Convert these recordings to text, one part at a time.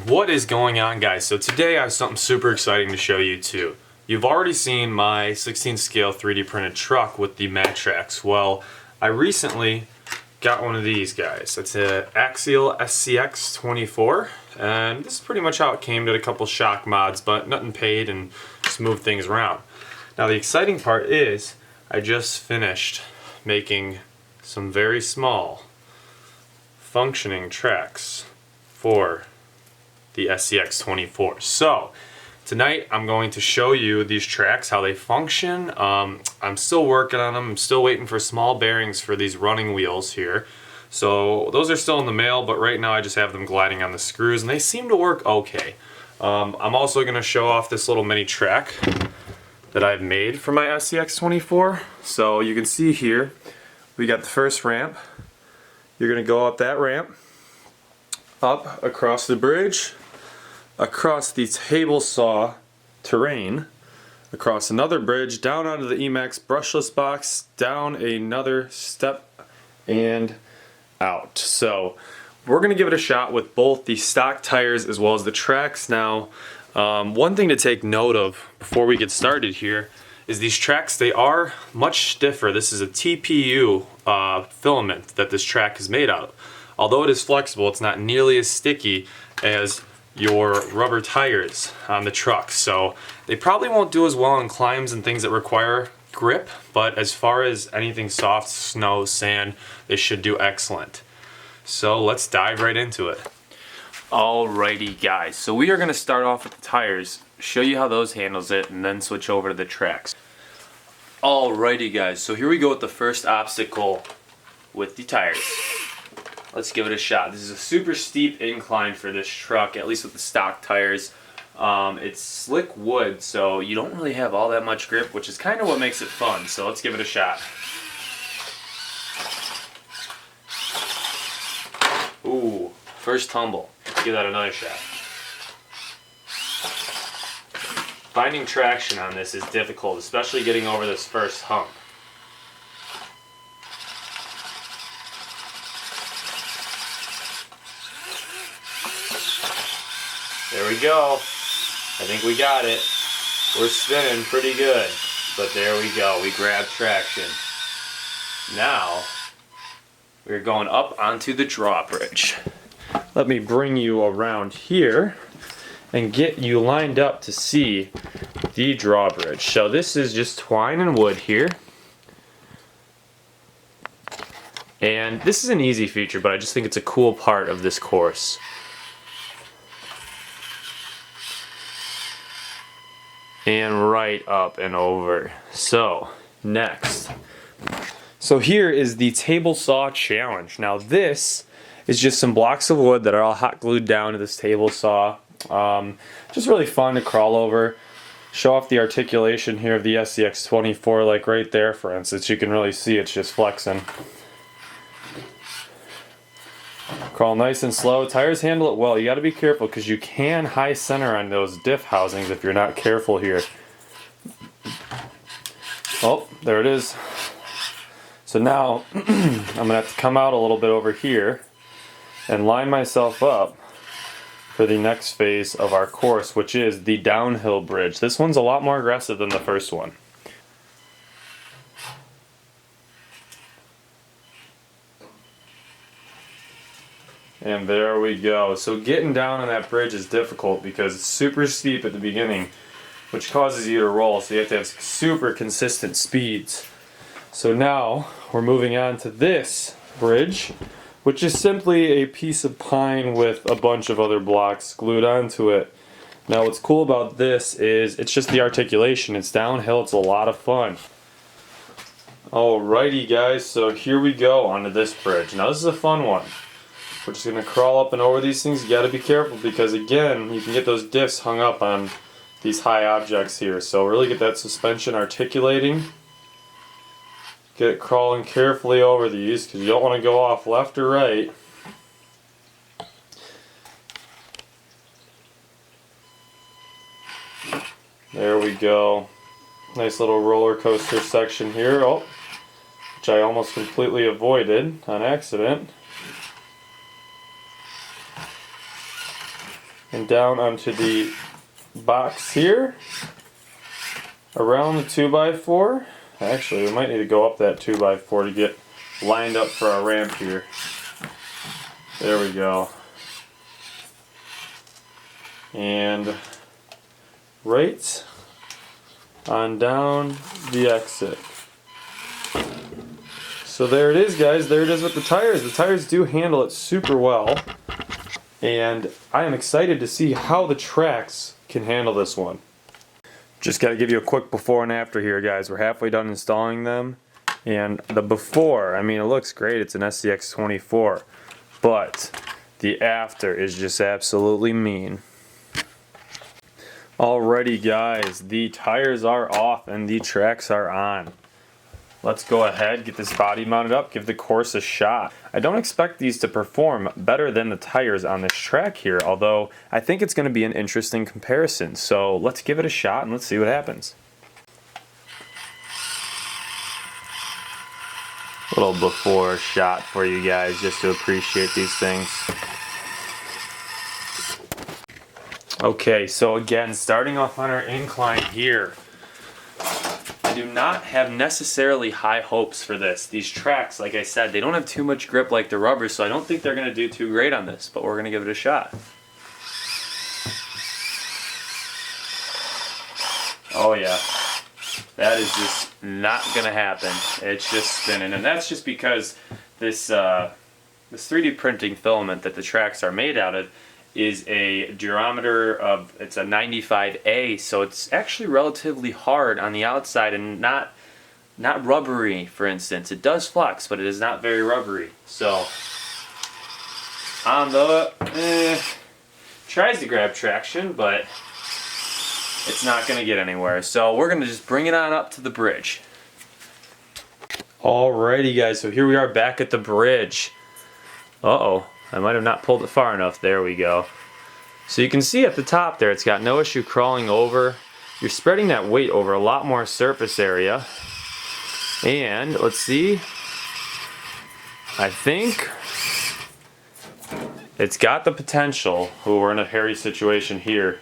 What is going on, guys? So today I have something super exciting to show you too. You've already seen my 16 scale 3D printed truck with the Mattracks. Well, I recently got one of these guys. It's an Axial SCX24, and this is pretty much how it came. Did a couple shock mods, but nothing paid and just moved things around. Now the exciting part is I just finished making some very small functioning tracks for the SCX24. So tonight I'm going to show you these tracks, how they function. I'm still working on them. I'm still waiting for small bearings for these running wheels here. So those are still in the mail, but right now I just have them gliding on the screws and they seem to work okay. I'm also going to show off this little mini track that I've made for my SCX24. So you can see here we got the first ramp. You're going to go up that ramp, up across the bridge, across the table saw terrain, across another bridge, down onto the Emax brushless box, down another step, and out. So we're going to give it a shot with both the stock tires as well as the tracks. Now, one thing to take note of before we get started here is these tracks, they are much stiffer. This is a TPU filament that this track is made out of. Although it is flexible, it's not nearly as sticky as your rubber tires on the truck. So they probably won't do as well on climbs and things that require grip, but as far as anything soft, snow, sand, they should do excellent. So let's dive right into it. Alrighty guys, so we are going to start off with the tires, show you how those handles it, and then switch over to the tracks. Alrighty guys, so here we go with the first obstacle with the tires. Let's give it a shot. This is a super steep incline for this truck, at least with the stock tires. It's slick wood, so you don't really have all that much grip, which is kind of what makes it fun. So let's give it a shot. Ooh, first tumble. Let's give that another shot. Finding traction on this is difficult, especially getting over this first hump. There we go. I think we got it. We're spinning pretty good. But there we go. We grabbed traction. Now, we're going up onto the drawbridge. Let me bring you around here and get you lined up to see the drawbridge. So this is just twine and wood here. And this is an easy feature, but I just think it's a cool part of this course. And right up and over. So next, so here is the table saw challenge. Now this is just some blocks of wood that are all hot glued down to this table saw. Just really fun to crawl over, show off the articulation here of the SCX24, like right there for instance. You can really see it's just flexing. Crawl nice and slow. Tires handle it well. You got to be careful because you can high center on those diff housings if you're not careful here. Oh, there it is. So now I'm going to have to come out a little bit over here and line myself up for the next phase of our course, which is the downhill bridge. This one's a lot more aggressive than the first one. And there we go. So getting down on that bridge is difficult because it's super steep at the beginning, which causes you to roll, so you have to have super consistent speeds. So now we're moving on to this bridge, which is simply a piece of pine with a bunch of other blocks glued onto it. Now what's cool about this is it's just the articulation. It's downhill, it's a lot of fun. Alrighty guys, so here we go onto this bridge. Now this is a fun one. We're just going to crawl up and over these things. You got to be careful because again, you can get those diffs hung up on these high objects here. So really get that suspension articulating. Get it crawling carefully over these because you don't want to go off left or right. There we go. Nice little roller coaster section here. Oh, which I almost completely avoided on accident. and down onto the box here, around the 2x4. Actually, we might need to go up that 2x4 to get lined up for our ramp here. There we go. And right on down the exit. So there it is, guys. There it is with the tires. The tires do handle it super well. And I am excited to see how the tracks can handle this one. Just got to give you a quick before and after here, guys. We're halfway done installing them. And the before, I mean, it looks great. It's an SCX24. But the after is just absolutely mean. Alrighty, guys. The tires are off and the tracks are on. Let's go ahead, get this body mounted up, give the course a shot. I don't expect these to perform better than the tires on this track here, although I think it's going to be an interesting comparison. So let's give it a shot and let's see what happens. A little before shot for you guys just to appreciate these things. Okay, so again, starting off on our incline here. I do not have necessarily high hopes for this. These tracks, like I said, they don't have too much grip like the rubber, so I don't think they're going to do too great on this, but we're going to give it a shot. Oh yeah, that is just not going to happen. It's just spinning, and that's just because this 3D printing filament that the tracks are made out of is a durometer of, it's a 95A, so it's actually relatively hard on the outside and not rubbery, for instance. It does flex, but it is not very rubbery. So on the tries to grab traction, but it's not going to get anywhere. So we're going to just bring it on up to the bridge. Alrighty, guys, so here we are back at the bridge. Uh-oh. I might have not pulled it far enough. There we go. So you can see at the top there, it's got no issue crawling over. You're spreading that weight over a lot more surface area. And let's see. I think it's got the potential. Oh, we're in a hairy situation here.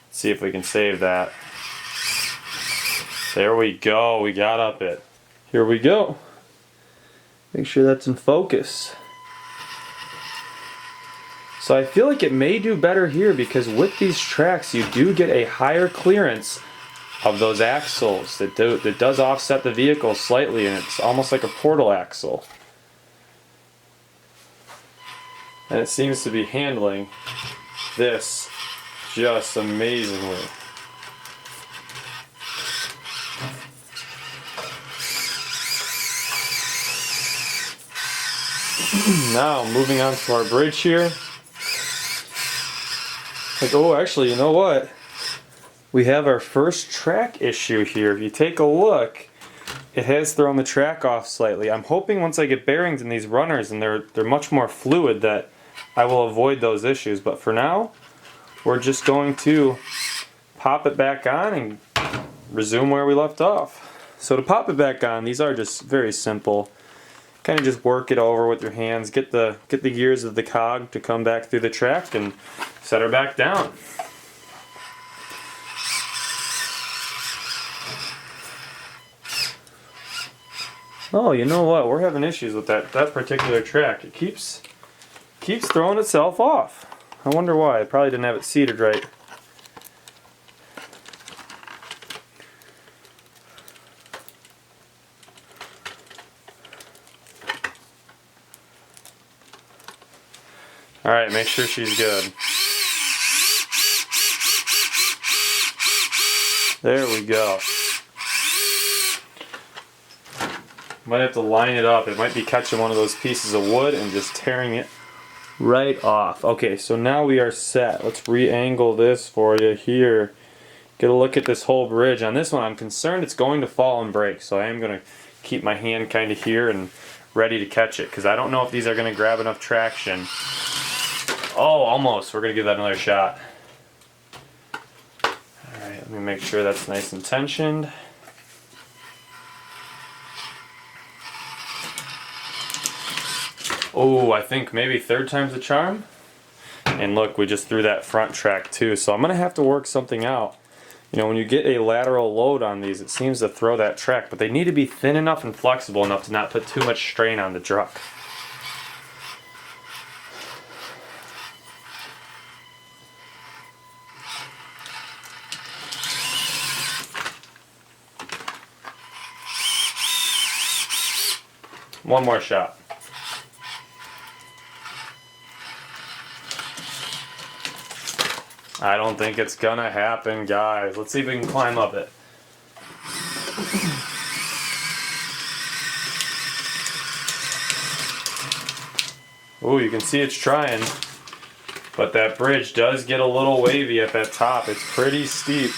Let's see if we can save that. There we go. We got up it. Here we go. Make sure that's in focus. So I feel like it may do better here because with these tracks you do get a higher clearance of those axles. That does offset the vehicle slightly, and it's almost like a portal axle. And it seems to be handling this just amazingly. Now moving on to our bridge here. Like, oh, actually, you know what? We have our first track issue here. If you take a look, it has thrown the track off slightly. I'm hoping once I get bearings in these runners and they're much more fluid that I will avoid those issues. But for now, we're just going to pop it back on and resume where we left off. So to pop it back on, these are just very simple. Kind of just work it over with your hands, get the gears of the cog to come back through the track and set her back down. Oh, you know what? We're having issues with that particular track. It keeps throwing itself off. I wonder why. I probably didn't have it seated right. Alright, make sure she's good. There we go. Might have to line it up. It might be catching one of those pieces of wood and just tearing it right off. Okay, so now we are set. Let's re-angle this for you here. Get a look at this whole bridge. On this one, I'm concerned it's going to fall and break, so I am going to keep my hand kind of here and ready to catch it, because I don't know if these are going to grab enough traction. Oh, almost. We're going to give that another shot. Alright, let me make sure that's nice and tensioned. Oh, I think maybe third time's the charm. And And look, we just threw that front track too. So I'm gonna have to work something out. You know, when you get a lateral load on these, it seems to throw that track, but they need to be thin enough and flexible enough to not put too much strain on the truck. One more shot. I don't think it's gonna happen, guys. Let's see if we can climb up it. Ooh, you can see it's trying, but that bridge does get a little wavy at that top. It's pretty steep.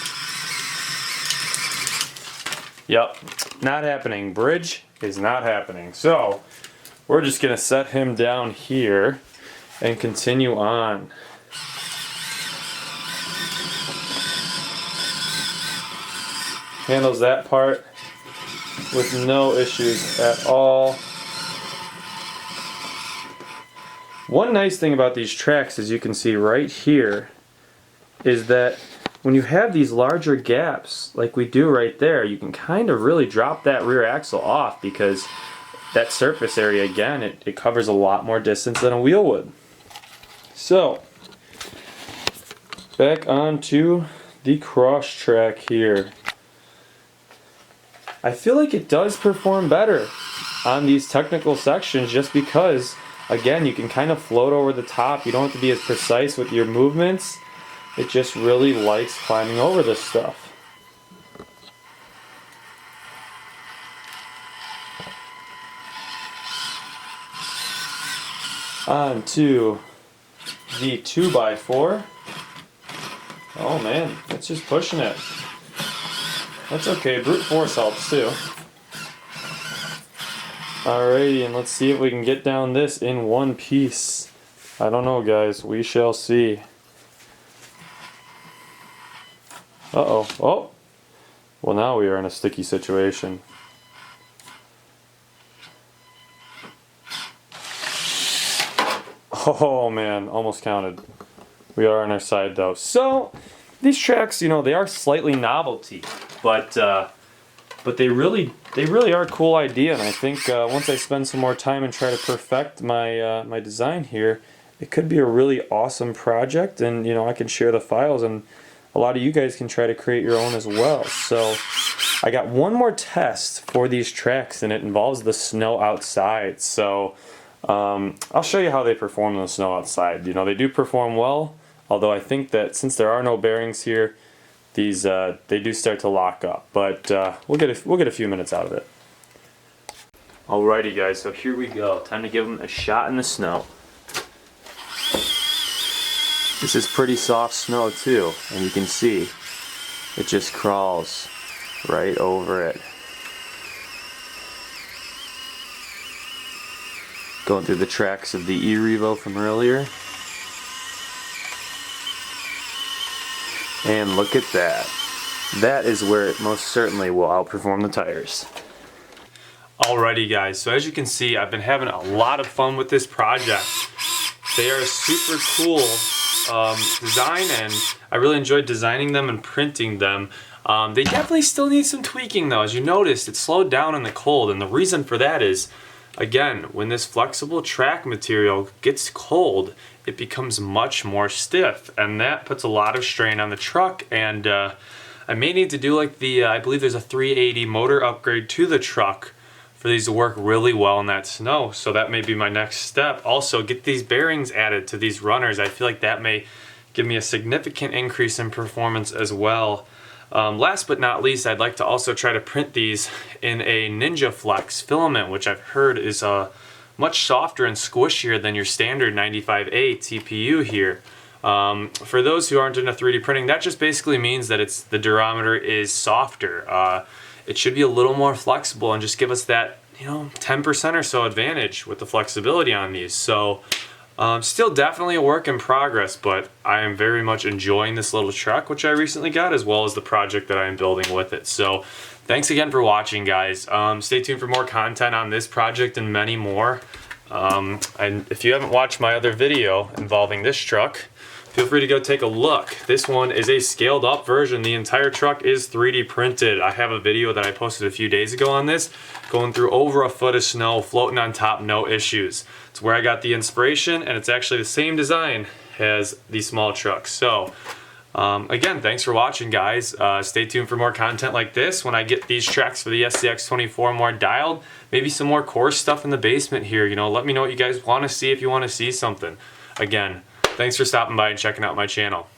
Yep, not happening. Bridge is not happening. So we're just gonna set him down here and continue on. Handles that part with no issues at all. One nice thing about these tracks, as you can see right here, is that when you have these larger gaps like we do right there, you can kind of really drop that rear axle off, because that surface area, again, it covers a lot more distance than a wheel would. So back onto the cross track here. I feel like it does perform better on these technical sections, just because, again, you can kind of float over the top. You don't have to be as precise with your movements. It just really likes climbing over this stuff. On to the 2x4. Oh man, it's just pushing it. That's okay, brute force helps too. Alrighty, and let's see if we can get down this in one piece. I don't know, guys, we shall see. Uh-oh, oh! Well, now we are in a sticky situation. Oh man, almost counted. We are on our side though. So, these tracks, you know, they are slightly novelty, but they really are a cool idea, and I think once I spend some more time and try to perfect my my design here, it could be a really awesome project, and you know, I can share the files, and a lot of you guys can try to create your own as well. So I got one more test for these tracks, and it involves the snow outside. So I'll show you how they perform in the snow outside. You know, they do perform well, although I think that since there are no bearings here, these they do start to lock up, but we'll get a few minutes out of it. Alrighty guys, so here we go. Time to give them a shot in the snow. This is pretty soft snow too, and you can see it just crawls right over it. Going through the tracks of the E-Revo from earlier. And look at that. That is where it most certainly will outperform the tires. Alrighty guys, so as you can see, I've been having a lot of fun with this project. They are a super cool design, and I really enjoyed designing them and printing them. They definitely still need some tweaking though. As you noticed, it slowed down in the cold, and the reason for that is, again, when this flexible track material gets cold, it becomes much more stiff, and that puts a lot of strain on the truck. And I may need to do like the, I believe there's a 380 motor upgrade to the truck for these to work really well in that snow. So that may be my next step. Also, get these bearings added to these runners. I feel like that may give me a significant increase in performance as well. Last but not least, I'd like to also try to print these in a Ninjaflex Filament, which I've heard is much softer and squishier than your standard 95A TPU here. For those who aren't into 3D printing, that just basically means that the durometer is softer. It should be a little more flexible and just give us that, you know, 10% or so advantage with the flexibility on these. So still definitely a work in progress, but I am very much enjoying this little truck, which I recently got, as well as the project that I am building with it. So thanks again for watching, guys. Stay tuned for more content on this project and many more. And if you haven't watched my other video involving this truck, feel free to go take a look. This one is a scaled up version. The entire truck is 3D printed. I have a video that I posted a few days ago on this, going through over a foot of snow, floating on top, no issues. It's where I got the inspiration, and it's actually the same design as the small truck. So again, thanks for watching, guys. Stay tuned for more content like this when I get these tracks for the SCX24 more dialed. Maybe some more course stuff in the basement here. You know, let me know what you guys want to see if you want to see something. Again, thanks for stopping by and checking out my channel.